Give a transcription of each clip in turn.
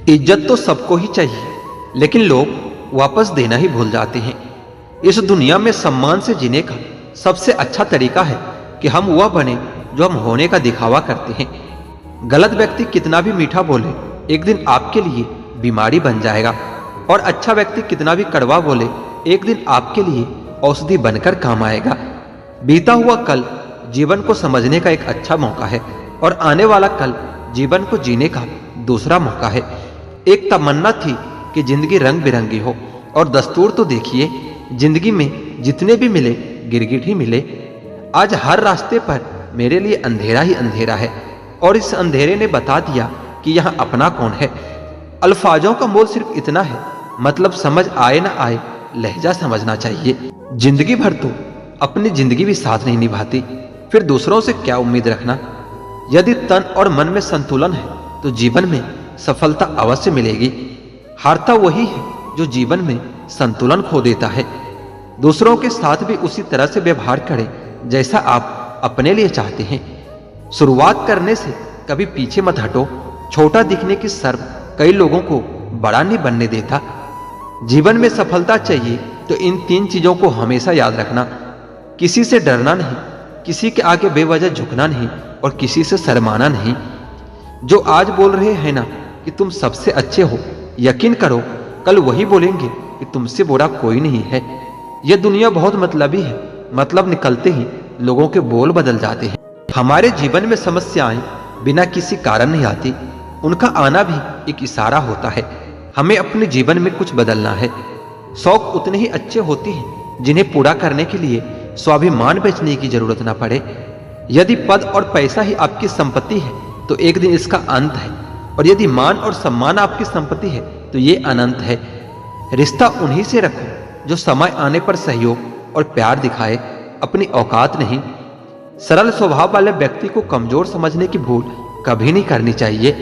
इज्जत तो सबको ही चाहिए, लेकिन लोग वापस देना ही भूल जाते हैं। इस दुनिया में सम्मान से जीने का सबसे अच्छा तरीका है कि हम वह बने जो हम होने का दिखावा करते हैं। गलत व्यक्ति कितना भी मीठा बोले, एक दिन आपके लिए बीमारी बन जाएगा, और अच्छा व्यक्ति कितना भी कड़वा बोले, एक दिन आपके लिए औषधि बनकर काम आएगा। बीता हुआ कल जीवन को समझने का एक अच्छा मौका है, और आने वाला कल जीवन को जीने का दूसरा मौका है। एक तमन्ना थी कि जिंदगी रंग बिरंगी हो, और दस्तूर तो देखिए, जिंदगी में जितने भी मिले गिरगिट ही मिले। आज हर रास्ते पर मेरे लिए अंधेरा ही अंधेरा है, और इस अंधेरे ने बता दिया कि यहाँ अपना कौन है। अल्फाजों का मोल सिर्फ इतना है, मतलब समझ आए ना आए लहजा समझना चाहिए। जिंदगी भर तो अपनी जिंदगी भी साथ नहीं निभाती, फिर दूसरों से क्या उम्मीद रखना। यदि तन और मन में संतुलन है तो जीवन में सफलता अवश्य मिलेगी। हारता वही है जो जीवन में संतुलन खो देता है। दूसरों के साथ भी उसी तरह से व्यवहार करें जैसा आप अपने लिए चाहते हैं। शुरुआत करने से कभी पीछे मत हटो। छोटा दिखने की शर्म कई लोगों को बड़ा नहीं बनने देता। जीवन में सफलता चाहिए तो इन 3 चीजों को हमेशा याद रखना। किसी से डरना नहीं, किसी के आगे बेवजह झुकना नहीं, और किसी से शर्माना नहीं। जो आज बोल रहे हैं ना कि तुम सबसे अच्छे हो, यकीन करो कल वही बोलेंगे कि तुमसे बुरा कोई नहीं है। यह दुनिया बहुत मतलबी है, मतलब निकलते ही लोगों के बोल बदल जाते हैं। हमारे जीवन में समस्याएं बिना किसी कारण नहीं आती, उनका आना भी एक इशारा होता है। हमें अपने जीवन में कुछ बदलना है। शौक उतने ही अच्छे होते हैं जिन्हें पूरा करने के लिए स्वाभिमान बेचने की जरूरत ना पड़े। यदि पद और पैसा ही आपकी संपत्ति है तो एक दिन इसका अंत है, और यदि मान और सम्मान आपकी संपत्ति है तो ये अनंत है। रिश्ता उन्हीं से रखो जो समय आने पर सहयोग और प्यार दिखाए, अपनी औकात नहीं। सरल स्वभाव वाले व्यक्ति को कमजोर समझने की भूल कभी नहीं करनी चाहिए।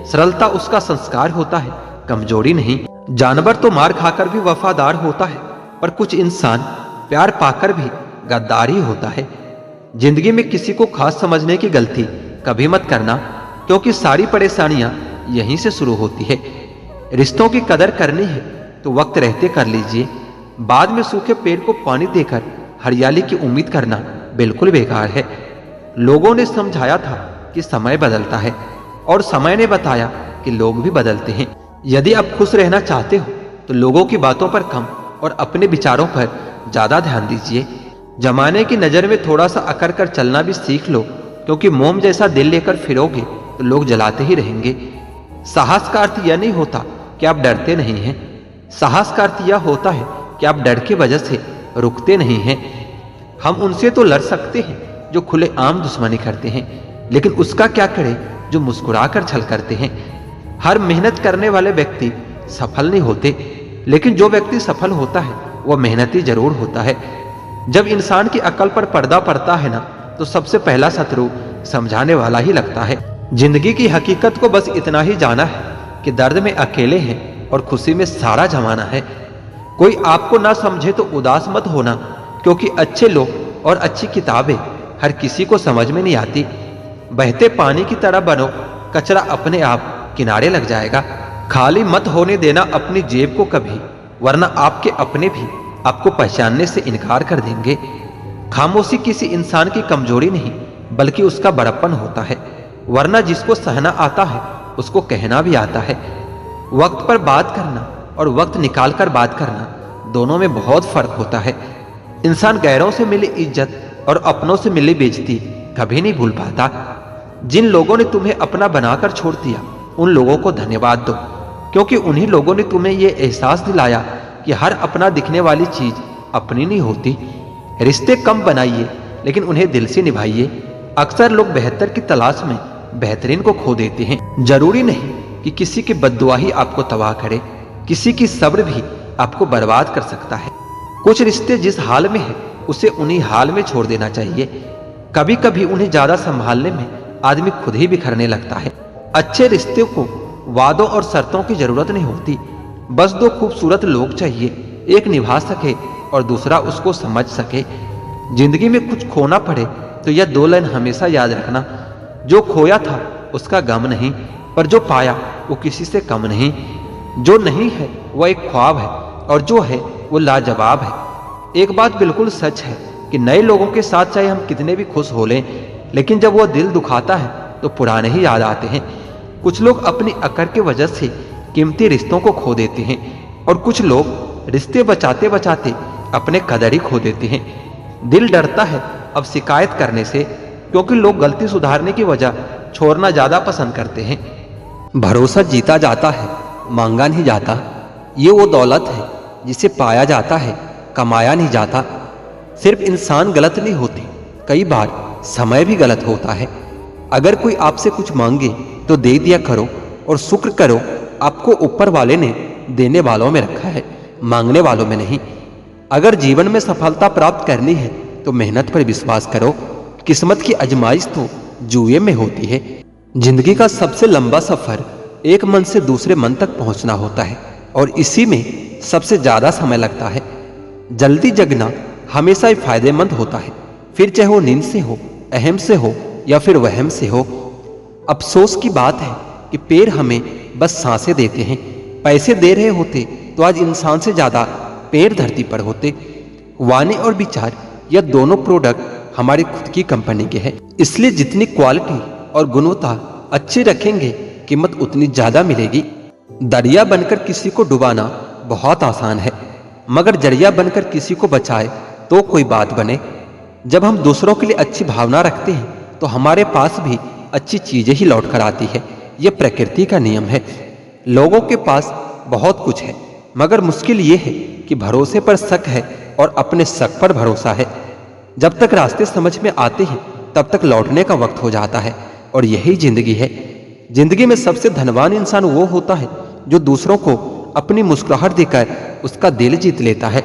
सरलता उसका संस्कार होता है, कमजोरी नहीं। जानवर तो मार खाकर भी वफादार होता है, पर कुछ इंसान प्यार पाकर भी गद्दार ही होता है। जिंदगी में किसी को खास समझने की गलती कभी मत करना, क्योंकि सारी परेशानियां यहीं से शुरू होती है। रिश्तों की कदर करनी है तो वक्त रहते कर लीजिए। बाद में सूखे पेड़ को पानी देकर हरियाली की उम्मीद करना बिल्कुल बेकार है। लोगों ने समझाया था कि समय बदलता है, और समय ने बताया कि लोग भी बदलते हैं। यदि आप खुश रहना चाहते हो तो लोगों की बातों पर कम और अपने विचारों पर ज्यादा ध्यान दीजिए। जमाने की नजर में थोड़ा सा अकड़ कर चलना भी सीख लो, क्योंकि मोम जैसा दिल लेकर फिरोगे तो लोग जलाते ही रहेंगे। साहस का अर्थ यह नहीं होता कि आप डरते नहीं हैं। साहस का अर्थ यह होता है कि आप डर की वजह से रुकते नहीं हैं। हम उनसे तो लड़ सकते हैं जो खुले आम दुश्मनी करते हैं, लेकिन उसका क्या करें जो मुस्कुराकर छल करते हैं। हर मेहनत करने वाले व्यक्ति सफल नहीं होते, लेकिन जो व्यक्ति सफल होता है वह मेहनती जरूर होता है। जब इंसान की अकल पर पर्दा पड़ता है ना, तो सबसे पहला शत्रु समझाने वाला ही लगता है। जिंदगी की हकीकत को बस इतना ही जाना है कि दर्द में अकेले हैं और खुशी में सारा जमाना है। कोई आपको ना समझे तो उदास मत होना, क्योंकि अच्छे लोग और अच्छी किताबें हर किसी को समझ में नहीं आती। बहते पानी की तरह बनो, कचरा अपने आप किनारे लग जाएगा। खाली मत होने देना अपनी जेब को कभी, वरना आपके अपने भी आपको पहचानने से इनकार कर देंगे। खामोशी किसी इंसान की कमजोरी नहीं, बल्कि उसका बड़प्पन होता है, वरना जिसको सहना आता है उसको कहना भी आता है। वक्त पर बात करना और वक्त निकाल कर बात करना, दोनों में बहुत फर्क होता है। इंसान गैरों से मिली इज्जत और अपनों से मिली बेइज्जती कभी नहीं भूल पाता। जिन लोगों ने तुम्हें अपना बनाकर छोड़ दिया, उन लोगों को धन्यवाद दो, क्योंकि उन्हीं लोगों ने तुम्हें यह एहसास दिलाया कि हर अपना दिखने वाली चीज अपनी नहीं होती। रिश्ते कम बनाइए, लेकिन उन्हें दिल से निभाइए। अक्सर लोग बेहतर की तलाश में बेहतरीन को खो देते हैं। जरूरी नहीं कि किसी की बद्दुआ ही आपको तबाह करे, किसी की सब्र भी आपको बर्बाद कर सकता है। कुछ रिश्ते जिस हाल में है उसे उन्हीं हाल में छोड़ देना चाहिए। कभी कभी उन्हें ज्यादा संभालने में आदमी खुद ही बिखरने लगता है। अच्छे रिश्ते को वादों और शर्तों की जरूरत नहीं होती, बस 2 खूबसूरत लोग चाहिए, एक निभा सके और दूसरा उसको समझ सके। जिंदगी में कुछ खोना पड़े तो यह 2 लाइन हमेशा याद रखना, जो खोया था उसका गम नहीं, पर जो पाया वो किसी से कम नहीं। जो नहीं है वह एक ख्वाब है और जो है वो लाजवाब है। एक बात बिल्कुल सच है कि नए लोगों के साथ चाहे हम कितने भी खुश हो लें, लेकिन जब वो दिल दुखाता है तो पुराने ही याद आते हैं। कुछ लोग अपनी अकड़ की वजह से कीमती रिश्तों को खो देते हैं और कुछ लोग रिश्ते बचाते बचाते अपने कदर ही खो देते हैं। दिल डरता है अब शिकायत करने से, क्योंकि लोग गलती सुधारने की वजह छोड़ना ज्यादा पसंद करते हैं। भरोसा जीता जाता है, मांगा नहीं जाता। ये वो दौलत है जिसे पाया जाता है, कमाया नहीं जाता। सिर्फ इंसान गलत नहीं होते, कई बार समय भी गलत होता है। अगर कोई आपसे कुछ मांगे तो दे दिया करो और शुक्र करो आपको ऊपर वाले ने देने वालों में रखा है, मांगने वालों में नहीं। अगर जीवन में सफलता प्राप्त करनी है तो मेहनत पर विश्वास करो। किस्मत की आजमाइश तो जुए में होती है। जिंदगी का सबसे लंबा सफर एक मन से दूसरे मन तक पहुंचना होता है और इसी में सबसे ज्यादा समय लगता है। जल्दी जगना हमेशा ही फायदेमंद होता है, फिर चाहे वो नींद से हो, अहम से हो या फिर वहम से हो। अफसोस की बात है कि पेड़ हमें बस सांसें देते हैं। पैसे दे रहे होते तो आज इंसान से ज्यादा पेड़ धरती पर होते। वाणी और विचार यह दोनों प्रोडक्ट हमारी खुद की कंपनी के हैं, इसलिए जितनी क्वालिटी और गुणवत्ता अच्छी रखेंगे कीमत उतनी ज्यादा मिलेगी। दरिया बनकर किसी को डुबाना बहुत आसान है, मगर जरिया बनकर किसी को बचाए तो कोई बात बने। जब हम दूसरों के लिए अच्छी भावना रखते हैं तो हमारे पास भी अच्छी चीजें ही लौट कर आती है। यह प्रकृति का नियम है। लोगों के पास बहुत कुछ है, मगर मुश्किल ये है कि भरोसे पर शक है और अपने शक पर भरोसा है। जब तक रास्ते समझ में आते हैं तब तक लौटने का वक्त हो जाता है, और यही जिंदगी है। जिंदगी में सबसे धनवान इंसान वो होता है जो दूसरों को अपनी मुस्कुराहट देकर उसका दिल जीत लेता है।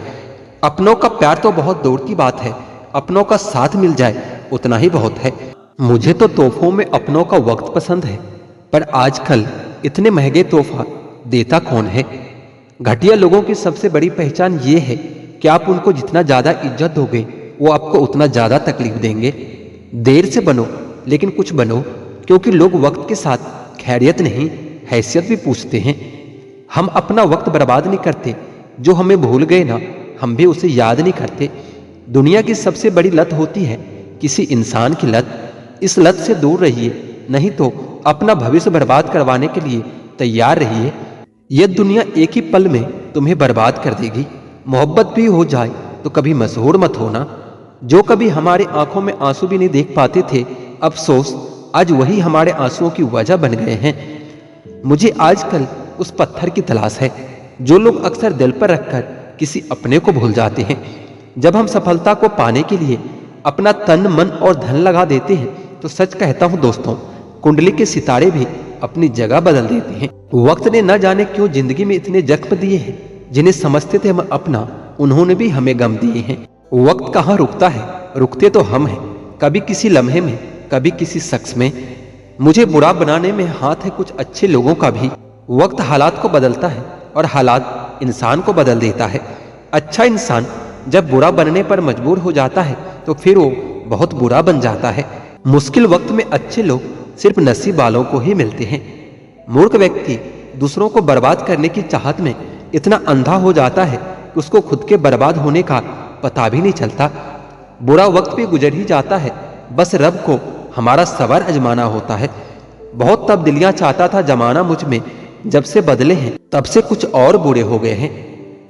अपनों का प्यार तो बहुत दूर की बात है, अपनों का साथ मिल जाए उतना ही बहुत है। मुझे तो तोहफों में अपनों का वक्त पसंद है, पर आजकल इतने महंगे तोहफा देता कौन है। घटिया लोगों की सबसे बड़ी पहचान ये है कि आप उनको जितना ज्यादा इज्जत दोगे वो आपको उतना ज्यादा तकलीफ देंगे। देर से बनो लेकिन कुछ बनो, क्योंकि लोग वक्त के साथ खैरियत नहीं हैसियत भी पूछते हैं। हम अपना वक्त बर्बाद नहीं करते, जो हमें भूल गए ना हम भी उसे याद नहीं करते। दुनिया की सबसे बड़ी लत होती है किसी इंसान की लत। इस लत से दूर रहिए, नहीं तो अपना भविष्य बर्बाद करवाने के लिए तैयार रहिए। यह दुनिया एक ही पल में तुम्हें बर्बाद कर देगी। मोहब्बत भी हो जाए तो कभी मशहूर मत होना। जो कभी हमारे आंखों में आंसू भी नहीं देख पाते थे, अफसोस आज वही हमारे आंसुओं की वजह बन गए हैं। मुझे आजकल उस पत्थर की तलाश है जो लोग अक्सर दिल पर रखकर किसी अपने को भूल जाते हैं। जब हम सफलता को पाने के लिए अपना तन मन और धन लगा देते हैं तो सच कहता हूं दोस्तों, कुंडली के सितारे भी अपनी जगह बदल देते हैं। वक्त ने न जाने क्यों जिंदगी में इतने जख्म दिए हैं, जिन्हें समझते थे हम अपना, उन्होंने भी हमें गम दिए हैं। वक्त कहाँ रुकता है, रुकते तो हम हैं, कभी किसी लम्हे में, कभी किसी शख्स में। मुझे बुरा बनाने में हाथ है कुछ अच्छे लोगों का भी। वक्त हालात को बदलता है और हालात इंसान को बदल देता है। अच्छा इंसान जब बुरा बनने पर मजबूर हो जाता है तो फिर वो बहुत बुरा बन जाता है। मुश्किल वक्त में अच्छे लोग सिर्फ नसीब वालों को ही मिलते हैं। मूर्ख व्यक्ति दूसरों को बर्बाद करने की चाहत में इतना अंधा हो जाता है कि उसको खुद के बर्बाद होने का पता भी नहीं चलता। बुरा वक्त भी गुजर ही जाता है, बस रब को हमारा सबर आजमाना होता है। बहुत तब्दीलियां चाहता था जमाना मुझ में, जब से बदले हैं तब से कुछ और बुरे हो गए हैं।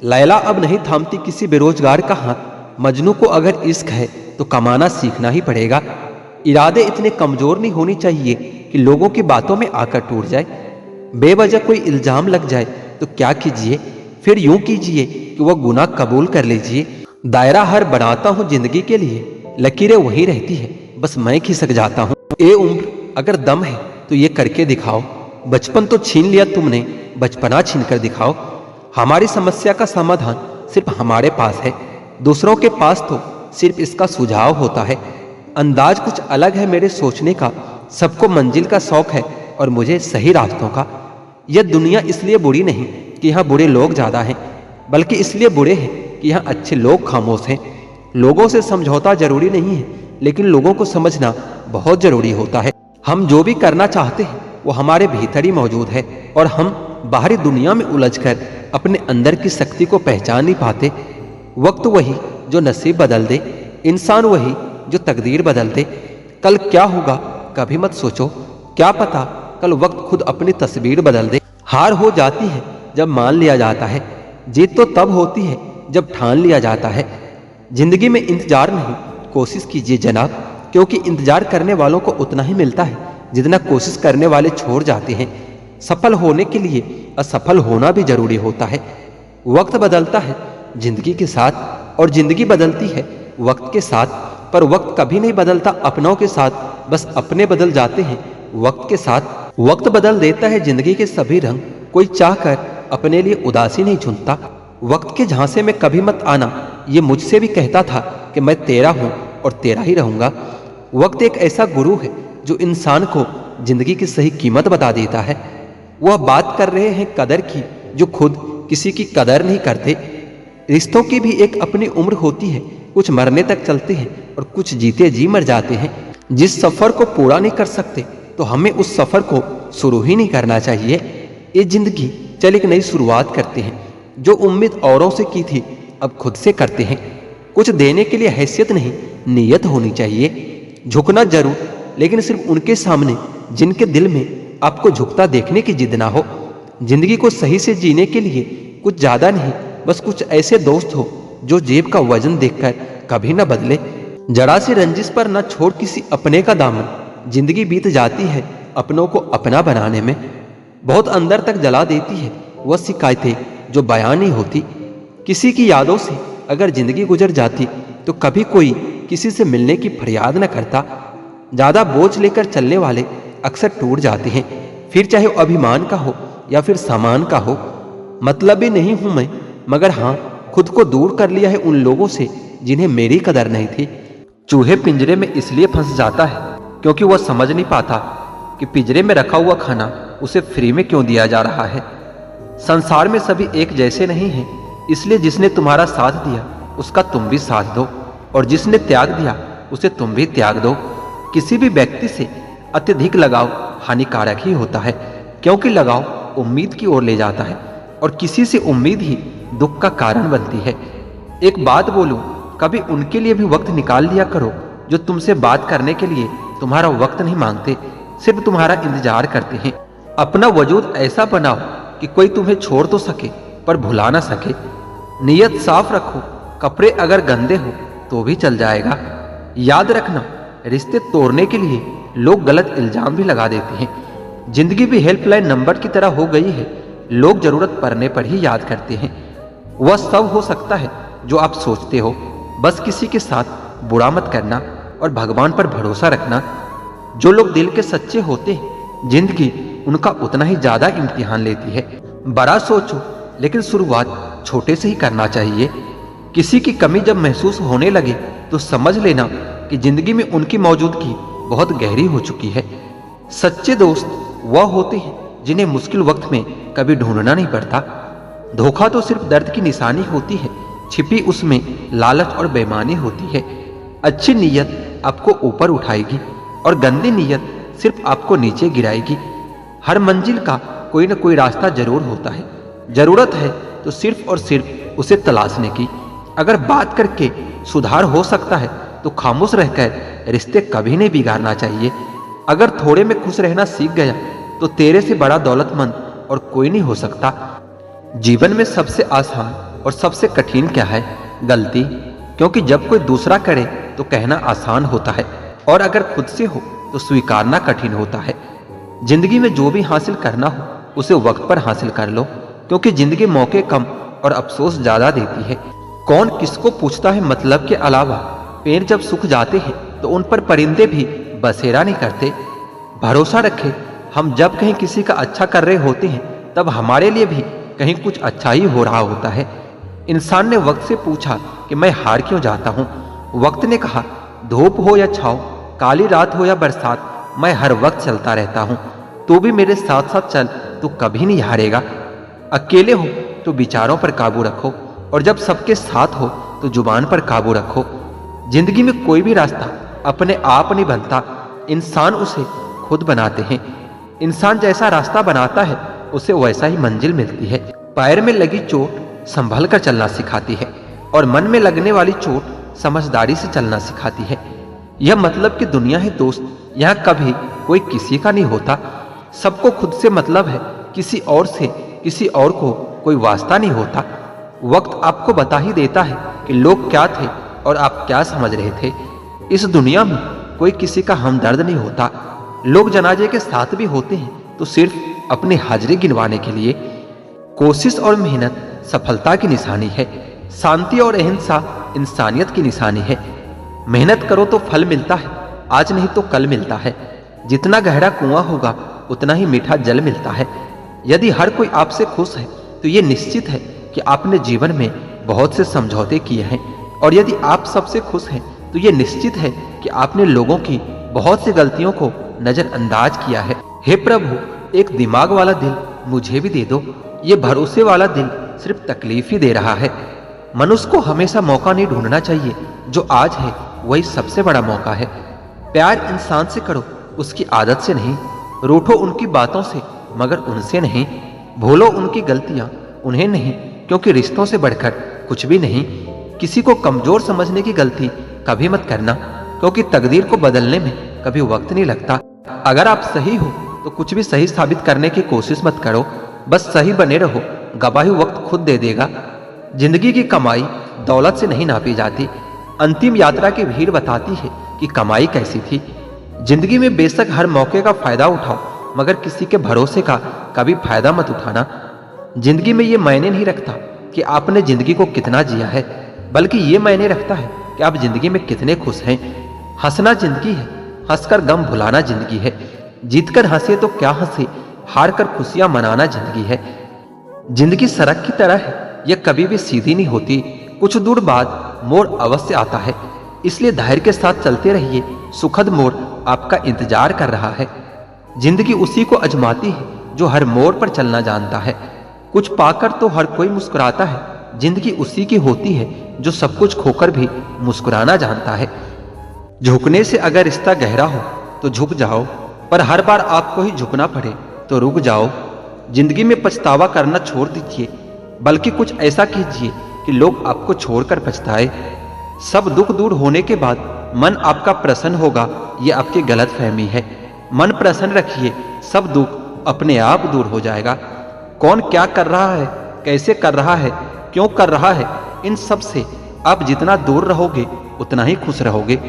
लैला अब नहीं थामती किसी बेरोजगार का हाथ। मजनू को अगर इश्क है तो कमाना सीखना ही पड़ेगा। इरादे इतने कमजोर नहीं होनी चाहिए कि लोगों की बातों में आकर टूट जाए। बेवजह कोई इल्जाम लग जाए तो क्या कीजिए, फिर यूं कीजिए कि वह गुनाह कबूल कर लीजिए। दायरा हर बनाता हूं जिंदगी के लिए, लकीरें वही रहती है, बस मैं खिसक जाता हूं। ए उम्र अगर दम है तो ये करके दिखाओ। बचपन तो छीन लिया तुमने, बचपना छीन कर दिखाओ। हमारी समस्या का समाधान सिर्फ हमारे पास है, दूसरों के पास तो सिर्फ इसका सुझाव होता है। अंदाज कुछ अलग है मेरे सोचने का, सबको मंजिल का शौक है और मुझे सही रास्तों का। यह दुनिया इसलिए बुरी नहीं कि यहाँ बुरे लोग ज्यादा हैं, बल्कि इसलिए बुरे हैं कि यहाँ अच्छे लोग खामोश हैं। लोगों से समझौता जरूरी नहीं है, लेकिन लोगों को समझना बहुत जरूरी होता है। हम जो भी करना चाहते हैं वो हमारे भीतर ही मौजूद है और हम बाहरी दुनिया में उलझकर अपने अंदर की शक्ति को पहचान नहीं पाते। वक्त वही जो नसीब बदल दे, इंसान वही जो तकदीर बदल दे। कल क्या होगा कभी मत सोचो, क्या पता कल वक्त खुद अपनी तस्वीर बदल दे। हार हो जाती है जब मान लिया जाता है, जीत तो तब होती है जब ठान लिया जाता है। जिंदगी में इंतजार नहीं, कोशिश कीजिए जनाब, क्योंकि इंतजार करने वालों को उतना ही मिलता है जितना कोशिश करने वाले छोड़ जाते हैं। सफल होने के लिए असफल होना भी जरूरी होता है। वक्त बदलता है जिंदगी के साथ और जिंदगी बदलती है वक्त के साथ, पर वक्त कभी नहीं बदलता अपनों के साथ, बस अपने बदल जाते हैं वक्त के साथ। वक्त बदल देता है जिंदगी के सभी रंग, कोई चाहकर अपने लिए उदासी नहीं चुनता। वक्त के झांसे में कभी मत आना, ये मुझसे भी कहता था कि मैं तेरा हूं और तेरा ही रहूंगा। वक्त एक ऐसा गुरु है जो इंसान को जिंदगी की सही कीमत बता देता है। वह बात कर रहे हैं कदर की जो खुद किसी की कदर नहीं करते। रिश्तों की भी एक अपनी उम्र होती है, कुछ मरने तक चलते हैं और कुछ जीते जी मर जाते हैं। जिस सफर को पूरा नहीं कर सकते तो हमें उस सफर को शुरू ही नहीं करना चाहिए। ये जिंदगी चल एक नई शुरुआत करते हैं, जो उम्मीद औरों से की थी अब खुद से करते हैं। कुछ देने के लिए हैसियत नहीं, नीयत होनी चाहिए। झुकना जरूर, लेकिन सिर्फ उनके सामने जिनके दिल में आपको झुकता देखने की जिद ना हो। जिंदगी को सही से जीने के लिए कुछ ज्यादा नहीं, बस कुछ ऐसे दोस्त हो जो जेब का वजन देखकर कभी ना बदले। जरा सी रंजिश पर न छोड़ किसी अपने का दामन, जिंदगी बीत जाती है अपनों को अपना बनाने में। बहुत अंदर तक जला देती है वह शिकायतें जो बयान नहीं होती। किसी की यादों से अगर जिंदगी गुजर जाती तो कभी कोई किसी से मिलने की फरियाद न करता। ज्यादा बोझ लेकर चलने वाले अक्सर टूट जाते हैं, फिर चाहे वो अभिमान का हो या फिर सामान का हो। मतलबी नहीं हूं मैं, मगर हाँ खुद को दूर कर लिया है उन लोगों से जिन्हें मेरी कदर नहीं थी। चूहे पिंजरे में इसलिए फंस जाता है क्योंकि वह समझ नहीं पाता कि पिंजरे में रखा हुआ खाना उसे फ्री में क्यों दिया जा रहा है। संसार में सभी एक जैसे नहीं हैं, इसलिए जिसने तुम्हारा साथ दिया उसका तुम भी साथ दो, और जिसने त्याग दिया उसे तुम भी त्याग दो। किसी भी व्यक्ति से अत्यधिक लगाव हानिकारक ही होता है, क्योंकि लगाव उम्मीद की ओर ले जाता है और किसी से उम्मीद ही दुख का कारण बनती है। एक बात बोलूं, कभी उनके लिए भी वक्त निकाल लिया करो जो तुमसे बात करने के लिए तुम्हारा वक्त नहीं मांगते, सिर्फ तुम्हारा इंतजार करते हैं। अपना वजूद ऐसा बनाओ कि कोई तुम्हें छोड़ तो सके पर भुला ना सके। नीयत साफ रखो, कपड़े अगर गंदे हो तो भी चल जाएगा। याद रखना, रिश्ते तोड़ने के लिए लोग गलत इल्जाम भी लगा देते हैं। जिंदगी भी हेल्पलाइन नंबर की तरह हो गई है, लोग जरूरत पड़ने पर ही याद करते हैं। वह सब हो सकता है जो आप सोचते हो, बस किसी के साथ बुरा मत करना और भगवान पर भरोसा रखना। जो लोग दिल के सच्चे होते हैं, जिंदगी उनका उतना ही ज्यादा इम्तिहान लेती है। बड़ा सोचो, लेकिन शुरुआत छोटे से ही करना चाहिए। किसी की कमी जब महसूस होने लगे तो समझ लेना कि जिंदगी में उनकी मौजूदगी बहुत गहरी हो चुकी है। सच्चे दोस्त वह होते हैं जिन्हें मुश्किल वक्त में कभी ढूंढना नहीं पड़ता। धोखा तो सिर्फ दर्द की निशानी होती है, छिपी उसमें लालच और बेईमानी होती है। अच्छी नीयत आपको ऊपर उठाएगी और गंदी नीयत सिर्फ आपको नीचे गिराएगी। हर मंजिल का कोई न कोई रास्ता जरूर होता है, जरूरत है तो सिर्फ और सिर्फ उसे तलाशने की। अगर बात करके सुधार हो सकता है तो खामोश रहकर रिश्ते कभी नहीं बिगाड़ना चाहिए। अगर थोड़े में खुश रहना सीख गया तो तेरे से बड़ा दौलतमंद और कोई नहीं हो सकता। जीवन में सबसे आसान और सबसे कठिन क्या है? गलती। क्योंकि जब कोई दूसरा करे तो कहना आसान होता है, और अगर खुद से हो तो स्वीकारना कठिन होता है। जिंदगी में जो भी हासिल करना हो उसे वक्त पर हासिल कर लो, क्योंकि जिंदगी मौके कम और अफसोस ज्यादा देती है। कौन किसको पूछता है मतलब के अलावा? पेड़ जब सूख जाते हैं तो उन पर परिंदे भी बसेरा नहीं करते। भरोसा रखे, हम जब कहीं किसी का अच्छा कर रहे होते हैं तब हमारे लिए भी कहीं कुछ अच्छा ही हो रहा होता है। इंसान ने वक्त से पूछा कि मैं हार क्यों जाता हूँ? वक्त ने कहा, धूप हो या छाँव, काली रात हो या बरसात, मैं हर वक्त चलता रहता हूँ। तू भी मेरे साथ साथ चल, तू कभी नहीं हारेगा। अकेले हो तो विचारों पर काबू रखो, और जब सबके साथ हो तो जुबान पर काबू रखो। जिंदगी में कोई भी रास्ता अपने आप नहीं बनता, इंसान उसे खुद बनाते हैं। इंसान जैसा रास्ता बनाता है उसे वैसा ही मंजिल मिलती है। पैर में लगी चोट संभल कर चलना सिखाती है और मन में लगने वाली चोट समझदारी से चलना सिखाती है। यह मतलब कि दुनिया है दोस्त, यहाँ कभी कोई किसी का नहीं होता। सबको खुद से मतलब है, किसी और से किसी और को कोई वास्ता नहीं होता। वक्त आपको बता ही देता है कि लोग क्या थे और आप क्या समझ रहे थे। इस दुनिया में कोई किसी का हमदर्द नहीं होता। लोग जनाजे के साथ भी होते हैं तो सिर्फ अपनी हाजिरी गिनवाने के लिए। कोशिश और मेहनत सफलता की निशानी है। शांति और अहिंसा इंसानियत की निशानी है। मेहनत करो तो फल मिलता है, आज नहीं तो कल मिलता है। जितना गहरा कुआं होगा उतना ही मीठा जल मिलता है। यदि हर कोई आपसे खुश है तो ये निश्चित है कि आपने जीवन में बहुत से समझौते किए हैं, और यदि आप सबसे खुश हैं तो ये निश्चित है कि आपने लोगों की बहुत सी गलतियों को नजरअंदाज किया है। हे प्रभु, एक दिमाग वाला दिल मुझे भी दे दो। ये भरोसे वाला दिल सिर्फ तकलीफ ही दे रहा है। मनुष्य को हमेशा मौका नहीं ढूंढना चाहिए, जो आज है वही सबसे बड़ा मौका है। प्यार इंसान से करो, उसकी आदत से नहीं। रूठो उनकी बातों से मगर उनसे नहीं। भूलो उनकी गलतियां, उन्हें नहीं, क्योंकि रिश्तों से बढ़कर कुछ भी नहीं। किसी को कमजोर समझने की गलती कभी मत करना, क्योंकि तकदीर को बदलने में कभी वक्त नहीं लगता। अगर आप सही हो तो कुछ भी सही साबित करने की कोशिश मत करो, बस सही बने रहो। गवाही वक्त खुद दे देगा। जिंदगी की कमाई दौलत से नहीं नापी जाती। अंतिम यात्रा की भीड़ बताती है कि कमाई कैसी थी। जिंदगी में बेशक हर मौके का फायदा उठाओ, मगर किसी के भरोसे का कभी फायदा मत उठाना। जिंदगी में ये मायने नहीं रखता कि आपने जिंदगी को कितना जिया है, बल्कि ये मायने रखता है कि आप जिंदगी में कितने खुश हैं। हंसना जिंदगी है, हंसकर गम भुलाना जिंदगी है। जीतकर हंसे तो क्या हंसे, हार कर खुशियां मनाना जिंदगी है। जिंदगी सड़क की तरह है, यह कभी भी सीधी नहीं होती। कुछ दूर बाद मोड़ अवश्य आता है, इसलिए धैर्य के साथ चलते रहिए। सुखद मोड़ आपका इंतजार कर रहा है। जिंदगी उसी को अजमाती है जो हर मोड़ पर चलना जानता है। कुछ पाकर तो हर कोई मुस्कुराता है। जिंदगी उसी की होती है जो सब कुछ खोकर भी मुस्कुराना जानता है। झुकने से अगर रिश्ता गहरा हो तो झुक जाओ, पर हर बार आपको ही झुकना पड़े तो रुक जाओ। जिंदगी में पछतावा करना छोड़ दीजिए, बल्कि कुछ ऐसा कीजिए कि लोग आपको छोड़कर पछताए। सब दुख दूर होने के बाद मन आपका प्रसन्न होगा, ये आपकी गलतफहमी है। मन प्रसन्न रखिए, सब दुख अपने आप दूर हो जाएगा। कौन क्या कर रहा है, कैसे कर रहा है, क्यों कर रहा है, इन सब से आप जितना दूर रहोगे उतना ही खुश रहोगे।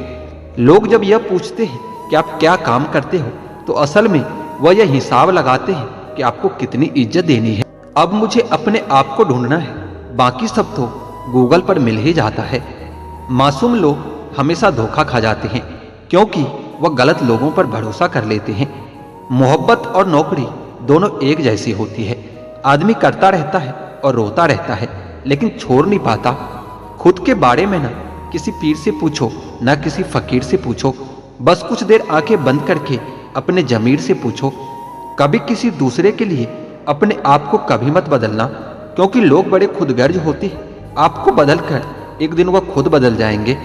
लोग जब यह पूछते हैं कि आप क्या काम करते हो, तो असल में वह यह हिसाब लगाते हैं कि आपको कितनी इज्जत देनी है। अब मुझे अपने आप को ढूंढना है, बाकी सब तो गूगल पर मिल ही जाता है। मासूम लोग हमेशा धोखा खा जाते हैं, क्योंकि वह गलत लोगों पर भरोसा कर लेते हैं। मोहब्बत और नौकरी दोनों एक जैसी होती है। आदमी करता रहता है और रोता रहता है, लेकिन छोड़ नहीं पाता। खुद के बारे में ना किसी पीर से पूछो, ना किसी फकीर से पूछो। बस कुछ देर आंखें बंद करके अपने जमीर से पूछो। कभी किसी दूसरे के लिए अपने आप को कभी मत बदलना, क्योंकि लोग बड़े खुदगर्ज होते हैं। आपको बदलकर एक दिन वह खुद बदल जाएंगे।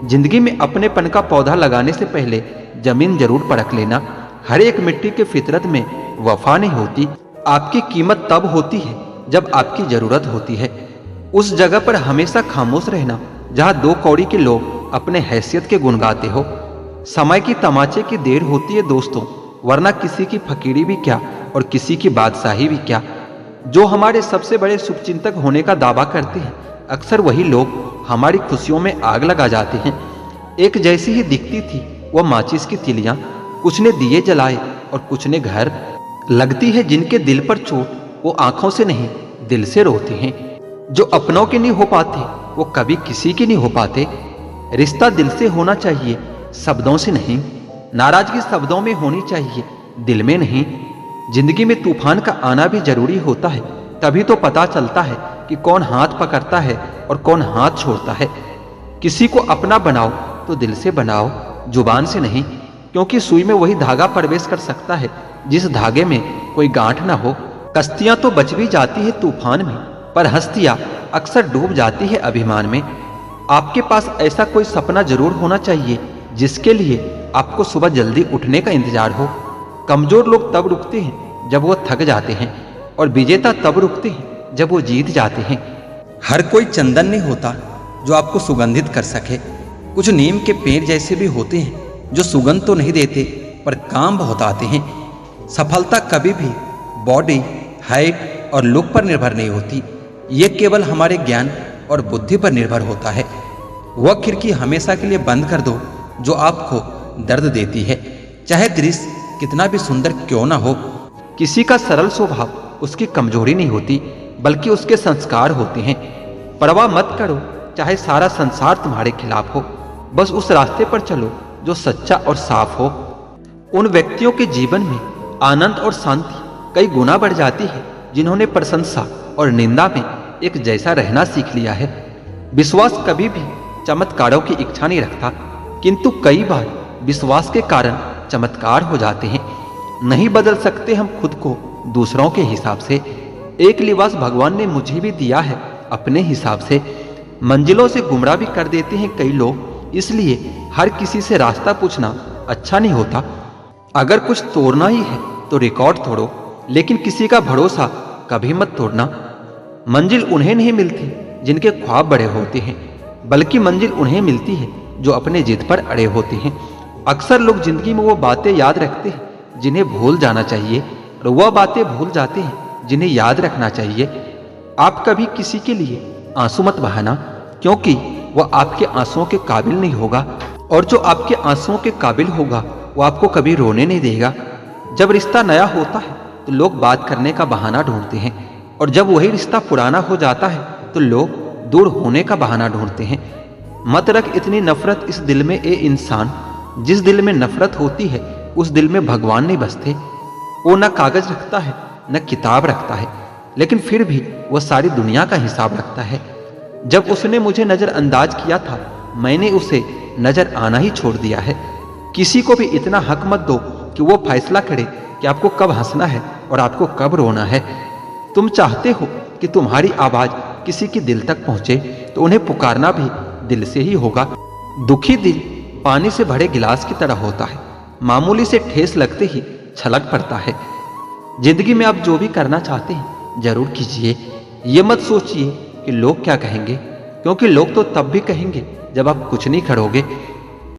जिंदगी में अपनेपन का पौधा लगाने से पहले जमीन जरूर परख लेना। हर एक मिट्टी के फितरत में वफा नहीं होती। आपकी कीमत तब होती है जब आपकी जरूरत होती है। उस जगह पर हमेशा खामोश रहना जहां दो कौड़ी के लोग अपने हैसियत के गुण गाते हो। समय की तमाचे की देर होती है दोस्तों, वरना किसी की फकीरी भी क्या और किसी की बादशाही भी क्या। जो हमारे सबसे बड़े शुभचिंतक होने का दावा करते हैं, अक्सर वही लोग हमारी खुशियों में आग लगा जाते हैं। एक जैसी ही दिखती थी वह माचिस की तिलियां, कुछ ने दिए जलाए और कुछ ने घर। लगती है जिनके दिल पर चोट वो आंखों से नहीं दिल से रोते हैं। जो अपनों के नहीं हो पाते वो कभी किसी के नहीं हो पाते। रिश्ता दिल से होना चाहिए, शब्दों से नहीं। नाराजगी शब्दों में होनी चाहिए, दिल में नहीं। जिंदगी में तूफान का आना भी जरूरी होता है, तभी तो पता चलता है कि कौन हाथ पकड़ता है और कौन हाथ छोड़ता है। किसी को अपना बनाओ तो दिल से बनाओ, जुबान से नहीं, क्योंकि सुई में वही धागा प्रवेश कर सकता है जिस धागे में कोई गांठ ना हो। कश्तियां तो बच भी जाती है तूफान में, पर हस्तियां अक्सर डूब जाती है अभिमान में। आपके पास ऐसा कोई सपना जरूर होना चाहिए जिसके लिए आपको सुबह जल्दी उठने का इंतजार हो। कमजोर लोग तब रुकते हैं जब वो थक जाते हैं, और विजेता तब रुकते हैं जब वो जीत जाते हैं। हर कोई चंदन नहीं होता जो आपको सुगंधित कर सके। कुछ नीम के पेड़ जैसे भी होते हैं जो सुगंध तो नहीं देते पर काम बहुत आते हैं। सफलता कभी भी बॉडी, हाइट और लुक पर निर्भर नहीं होती, ये केवल हमारे ज्ञान और बुद्धि पर निर्भर होता है। वह खिड़की हमेशा के लिए बंद कर दो जो आपको दर्द देती है, चाहे दृश्य कितना भी सुंदर क्यों ना हो। किसी का सरल स्वभाव उसकी कमजोरी नहीं होती, बल्कि उसके संस्कार होते हैं। परवाह मत करो चाहे सारा संसार तुम्हारे खिलाफ हो, बस उस रास्ते पर चलो जो सच्चा और साफ हो। उन व्यक्तियों के जीवन में आनंद और शांति कई गुना बढ़ जाती है जिन्होंने प्रशंसा और निंदा में एक जैसा रहना सीख लिया है। विश्वास कभी भी चमत्कारों की इच्छा नहीं रखता, किंतु कई बार विश्वास के कारण चमत्कार हो जाते हैं। नहीं बदल सकते हम खुद को दूसरों के हिसाब से, एक लिबास भगवान ने मुझे भी दिया है अपने हिसाब से। मंजिलों से गुमराह भी कर देते हैं कई लोग, इसलिए हर किसी से रास्ता पूछना अच्छा नहीं होता। अगर कुछ तोड़ना ही है तो रिकॉर्ड तोड़ो, लेकिन किसी का भरोसा कभी मत तोड़ना। मंजिल उन्हें नहीं मिलती जिनके ख्वाब बड़े होते हैं, बल्कि मंजिल उन्हें मिलती है जो अपने जिद पर अड़े होते हैं। अक्सर लोग जिंदगी में वो बातें याद रखते हैं जिन्हें भूल जाना चाहिए, और वह बातें भूल जाते हैं जिन्हें याद रखना चाहिए। आप कभी किसी के लिए आंसू मत बहाना, क्योंकि वह आपके आंसुओं के काबिल नहीं होगा, और जो आपके आंसुओं के काबिल होगा वो आपको कभी रोने नहीं देगा। जब रिश्ता नया होता है तो लोग बात करने का बहाना ढूंढते हैं, और जब वही रिश्ता पुराना हो जाता है तो लोग दूर होने का बहाना ढूंढते हैं। मत रख इतनी नफरत इस दिल में, ए इंसान। जिस दिल में नफरत होती है उस दिल में भगवान नहीं बसते। वो न कागज रखता है न किताब रखता है, लेकिन फिर भी वह सारी दुनिया का हिसाब रखता है। जब उसने मुझे नजरअंदाज किया था, मैंने उसे नजर आना ही छोड़ दिया है। किसी को भी इतना हक मत दो कि वो फैसला करे कि आपको कब हंसना है और आपको कब रोना है। तुम चाहते हो कि तुम्हारी आवाज किसी के दिल तक पहुंचे, तो उन्हें पुकारना भी दिल से ही होगा। दुखी दिल पानी से भरे गिलास की तरह होता है, मामूली से ठेस लगते ही छलक पड़ता है। जिंदगी में आप जो भी करना चाहते हैं जरूर कीजिए। ये मत सोचिए कि लोग क्या कहेंगे, क्योंकि लोग तो तब भी कहेंगे जब आप कुछ नहीं करोगे।